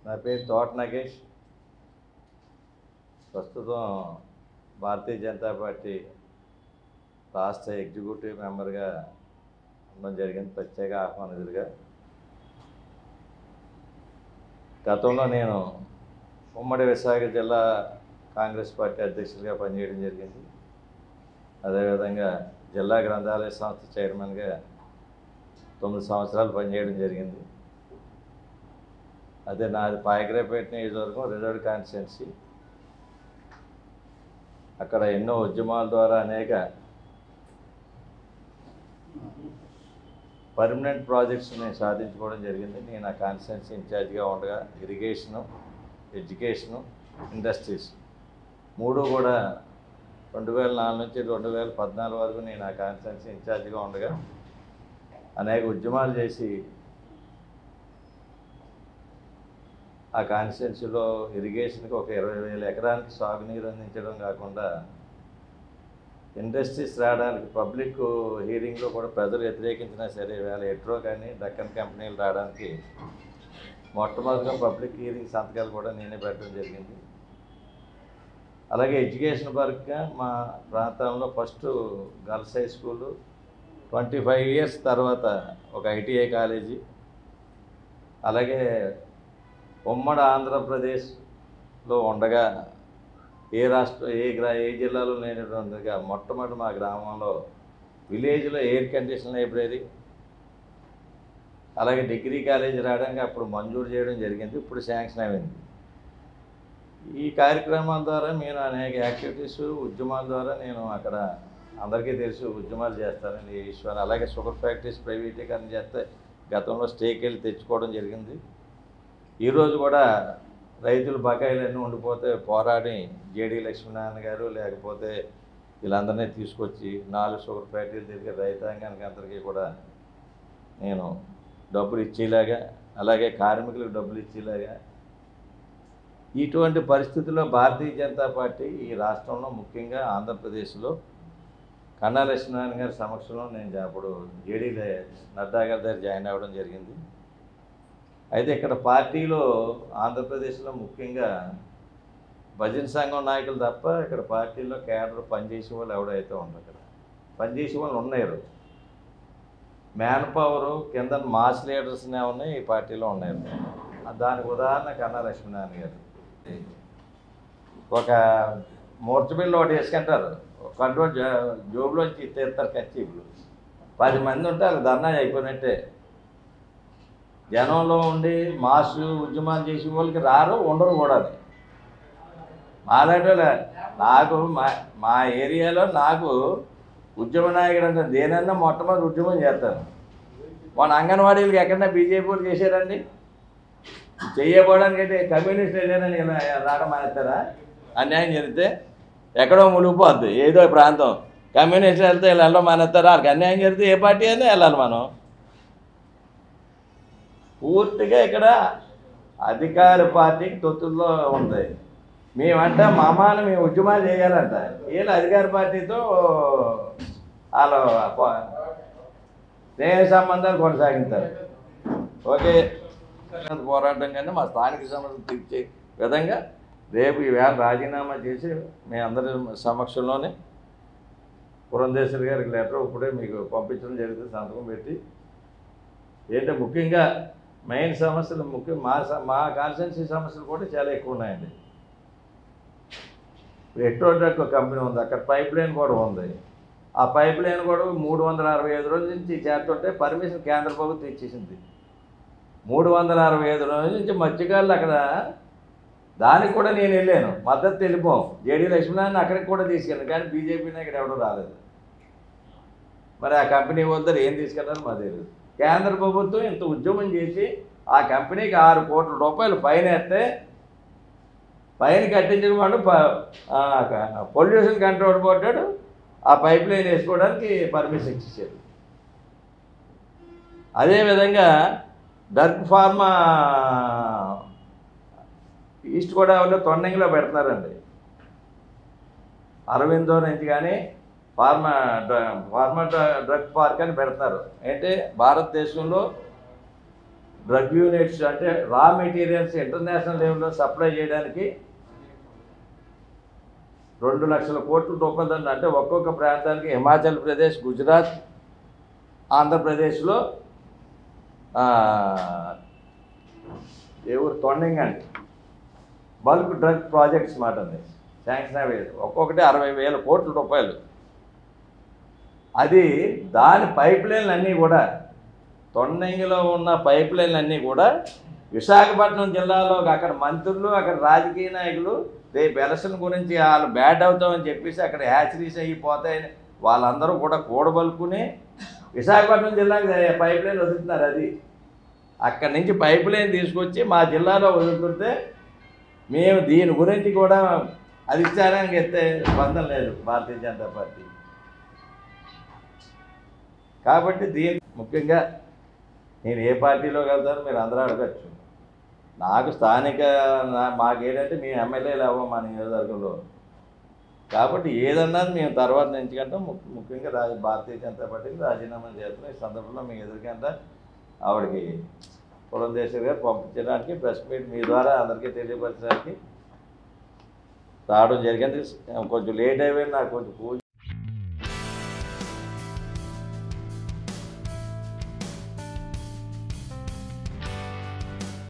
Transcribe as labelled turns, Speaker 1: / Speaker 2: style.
Speaker 1: నా పేరు తోట నాగేష్. ప్రస్తుతం భారతీయ జనతా పార్టీ రాష్ట్ర ఎగ్జిక్యూటివ్ మెంబర్గా ఉండడం జరిగింది, ప్రత్యేక ఆహ్వానితుడిగా. గతంలో నేను ఉమ్మడి విశాఖ జిల్లా కాంగ్రెస్ పార్టీ అధ్యక్షుడిగా పనిచేయడం జరిగింది. అదేవిధంగా జిల్లా గ్రంథాలయ సంస్థ చైర్మన్గా 9 సంవత్సరాలు పనిచేయడం జరిగింది. అదే నాది పాయకరాపేట నియోజకవర్గం, రిజర్వ్డ్ కాన్స్టిట్యున్సీ. అక్కడ ఎన్నో ఉద్యమాల ద్వారా అనేక పర్మనెంట్ ప్రాజెక్ట్స్ నేను సాధించుకోవడం జరిగింది. నేను ఆ కాన్స్టిట్యున్సీ ఇన్ఛార్జిగా ఉండగా ఇరిగేషను, ఎడ్యుకేషను, ఇండస్ట్రీస్ మూడు కూడా 2004 నుంచి 2014 వరకు నేను ఆ కాన్స్టిట్యున్సీ ఇన్ఛార్జిగా ఉండగా అనేక ఉద్యమాలు చేసి ఆ కాన్స్టిట్యున్సీలో ఇరిగేషన్కి ఒక 20,000 ఎకరానికి సాగునీరు అందించడం కాకుండా ఇండస్ట్రీస్ రావడానికి పబ్లిక్ హీరింగ్లో కూడా ప్రజలు వ్యతిరేకించినా సరే వేళ ఎట్రో కానీ డక్కన్ కంపెనీలు రావడానికి మొట్టమొదటిగా పబ్లిక్ హీరింగ్ సంతకాలు కూడా నేనే పెట్టడం జరిగింది. అలాగే ఎడ్యుకేషన్ పరంగా మా ప్రాంతంలో first girls high school, 25 years తర్వాత ఒక ఐటీఐ కాలేజీ, అలాగే ఉమ్మడి ఆంధ్రప్రదేశ్లో ఉండగా ఏ జిల్లాలో లేనటువంటిగా మొట్టమొదటి మా గ్రామంలో విలేజ్లో ఎయిర్ కండిషన్ లైబ్రరీ, అలాగే డిగ్రీ కాలేజీ రావడానికి అప్పుడు మంజూరు చేయడం జరిగింది, ఇప్పుడు శాంక్షన్ అయింది. ఈ కార్యక్రమాల ద్వారా నేను అనేక యాక్టివిటీస్, ఉద్యమాల ద్వారా నేను అక్కడ అందరికీ తెలుసు ఉద్యమాలు చేస్తానని ఈశ్వర్. అలాగే షుగర్ ఫ్యాక్టరీస్ ప్రైవేటీకరణ చేస్తే గతంలో స్టేకి వెళ్ళి తెచ్చుకోవడం జరిగింది. ఈరోజు కూడా రైతులు బకాయిలన్నీ ఉండిపోతే పోరాడి జేడీ లక్ష్మీనారాయణ గారు లేకపోతే వీళ్ళందరినీ తీసుకొచ్చి 4 షుగర్ ఫ్యాక్టరీలు తిరిగి రైతాంగానికి అందరికీ కూడా నేను డబ్బులు ఇచ్చేలాగా, అలాగే కార్మికులకు డబ్బులు ఇచ్చేలాగా, ఇటువంటి పరిస్థితుల్లో భారతీయ జనతా పార్టీ ఈ రాష్ట్రంలో ముఖ్యంగా ఆంధ్రప్రదేశ్లో కన్నా లక్ష్మీనారాయణ గారి సమక్షంలో నేను అప్పుడు జేడీ నడ్డా గారి దగ్గర జాయిన్ అవ్వడం జరిగింది. అయితే ఇక్కడ పార్టీలో ఆంధ్రప్రదేశ్లో ముఖ్యంగా భజన సంఘం నాయకులు తప్ప ఇక్కడ పార్టీలో కేడర్ పనిచేసే వాళ్ళు ఎవడైతే ఉండరు. ఇక్కడ పనిచేసే వాళ్ళు ఉన్నారు, మ్యాన్ పవరు కింద మాస్ లీడర్స్నే ఉన్నాయి ఈ పార్టీలో ఉన్నారు. దానికి ఉదాహరణ కన్నా లక్ష్మీనారాయణ గారు. ఒక మూర్చబిల్లు ఒకటి వేసుకుంటారు, కంట్రోల్ జోబులోంచి తీస్తారు కచ్చీపులు, 10 మంది ఉంటారు, ధర్నా అయిపోయినట్టే. జనంలో ఉండి మాసు ఉద్యమాలు చేసే వాళ్ళకి రారు, ఉండరు కూడా. మాలాంటి నాకు మా ఏరియాలో నాకు ఉద్యమ నాయకుడు అంటే దేనన్నా మొట్టమొదటి ఉద్యమం చేస్తారు. మన అంగన్వాడీలకి ఎక్కడన్నా బీజేపీ వాళ్ళు చేశారండి? చెయ్యకపోవడానికి అయితే కమ్యూనిస్టులు వెళ్ళారని రావడం మానేస్తారా? అన్యాయం జరిగితే ఎక్కడో మునిగిపోద్ది ఏదో ప్రాంతం, కమ్యూనిస్టులు వెళ్తే వీళ్ళు వెళ్ళడం మానేస్తారా? వాళ్ళకి అన్యాయం జరిగితే ఏ పార్టీ అయినా వెళ్ళాలి. మనం పూర్తిగా ఇక్కడ అధికార పార్టీకి తొత్తుల్లో ఉంది. మేమంటే మామాను మేము ఉద్యమాలు చేయాలంట, వీళ్ళు అధికార పార్టీతో వాళ్ళు స్నేహ సంబంధాలు కొనసాగిస్తారు. ఓకే, పోరాటం కానీ మా స్థానిక సమస్యలు తీర్చే విధంగా రేపు ఈవేళ రాజీనామా చేసి మీ అందరి సమక్షంలోనే పురంధేశ్వరి గారికి లెటర్ ఇప్పుడే మీకు పంపించడం జరుగుతుంది, సంతకం పెట్టి. ఏంటంటే ముఖ్యంగా మెయిన్ సమస్యలు ముఖ్యం మా కాన్స్టిట్యున్సీ సమస్యలు కూడా చాలా ఎక్కువ ఉన్నాయండి. ఎట్రోడక్ కంపెనీ ఉంది, అక్కడ పైప్ లైన్ కూడా ఉంది. ఆ పైప్ లైన్ కూడా 365 రోజుల నుంచి చేస్తుంటే పర్మిషన్ కేంద్ర ప్రభుత్వం ఇచ్చేసింది. 365 రోజుల నుంచి మధ్యకాళ్ళు అక్కడ దానికి కూడా నేను వెళ్ళాను, మద్దతు తెలిపాం. జేడీ లక్ష్మీనారాయణ అక్కడికి కూడా తీసుకెళ్ళాను, కానీ బీజేపీని ఇక్కడ ఎవడో రాలేదు. మరి ఆ కంపెనీ వద్ద ఏం తీసుకెళ్ళాలో మాకు తెలియదు. కేంద్ర ప్రభుత్వం ఇంత ఉద్యమం చేసి ఆ కంపెనీకి 6 కోట్ల రూపాయలు ఫైన్ వేస్తే ఫైన్ కట్టించడం వాడు పొల్యూషన్ కంట్రోల్ బోర్డు ఆ పైప్ లైన్ వేసుకోవడానికి పర్మిషన్ ఇచ్చేసారు. అదేవిధంగా డర్క్ ఫార్మా ఈస్ట్ గోదావరిలో తొండంగిలో పెడుతున్నారండి. అరవిందో నుంచి కానీ ఫార్మా డ్రగ్ పార్క్ అని పెడుతున్నారు. అంటే భారతదేశంలో డ్రగ్ యూనిట్స్ అంటే రా మెటీరియల్స్ ఇంటర్నేషనల్ లెవెల్లో సప్లై చేయడానికి 2,00,000 కోట్ల రూపాయలు అంటే ఒక్కొక్క ప్రాంతానికి హిమాచల్ ప్రదేశ్, గుజరాత్, ఆంధ్రప్రదేశ్లో తొండంగా అండి బల్క్ డ్రగ్ ప్రాజెక్ట్స్ మాట ఉంది శాంక్షన్ అయ్యేది ఒక్కొక్కటి 60,000 కోట్ల రూపాయలు. అది దాని పైప్ లైన్లు అన్నీ కూడా తొండంగిలో ఉన్న పైప్ లైన్లు అన్నీ కూడా విశాఖపట్నం జిల్లాలో అక్కడ మంత్రులు అక్కడ రాజకీయ నాయకులు రేపు ఎలక్షన్ గురించి వాళ్ళు బ్యాడ్ అవుతామని చెప్పేసి అక్కడ హ్యాచరీస్ అయిపోతాయని వాళ్ళందరూ కూడా కూడబలుకుని విశాఖపట్నం జిల్లాకి పైప్ లైన్ వదులుతున్నారు. అది అక్కడి నుంచి పైప్ లైన్ తీసుకొచ్చి మా జిల్లాలో వదులుతుంటే మేము దీని గురించి కూడా అధిష్టానానికి ఎత్తే స్పందన లేదు భారతీయ జనతా పార్టీ. కాబట్టి దీని ముఖ్యంగా నేను ఏ పార్టీలోకి వెళ్తానో మీరు అందరూ అడగచ్చు. నాకు స్థానిక మాకేంటంటే మేము ఎమ్మెల్యేలు అవ్వం మా నియోజకవర్గంలో. కాబట్టి ఏదన్నది మేము తర్వాత ఎంచుకుంటాం. ముఖ్యంగా భారతీయ జనతా పార్టీకి రాజీనామా చేస్తున్నాం. ఈ సందర్భంలో మీ ఎదురుకంటే ఆవిడకి పురంధేశ్వరి గారు పంపించడానికి ప్రెస్ మీట్ మీ ద్వారా అందరికీ తెలియపరచడానికి రావడం జరిగింది. కొంచెం లేట్ అయిపోయింది నాకు కొంచెం పూజ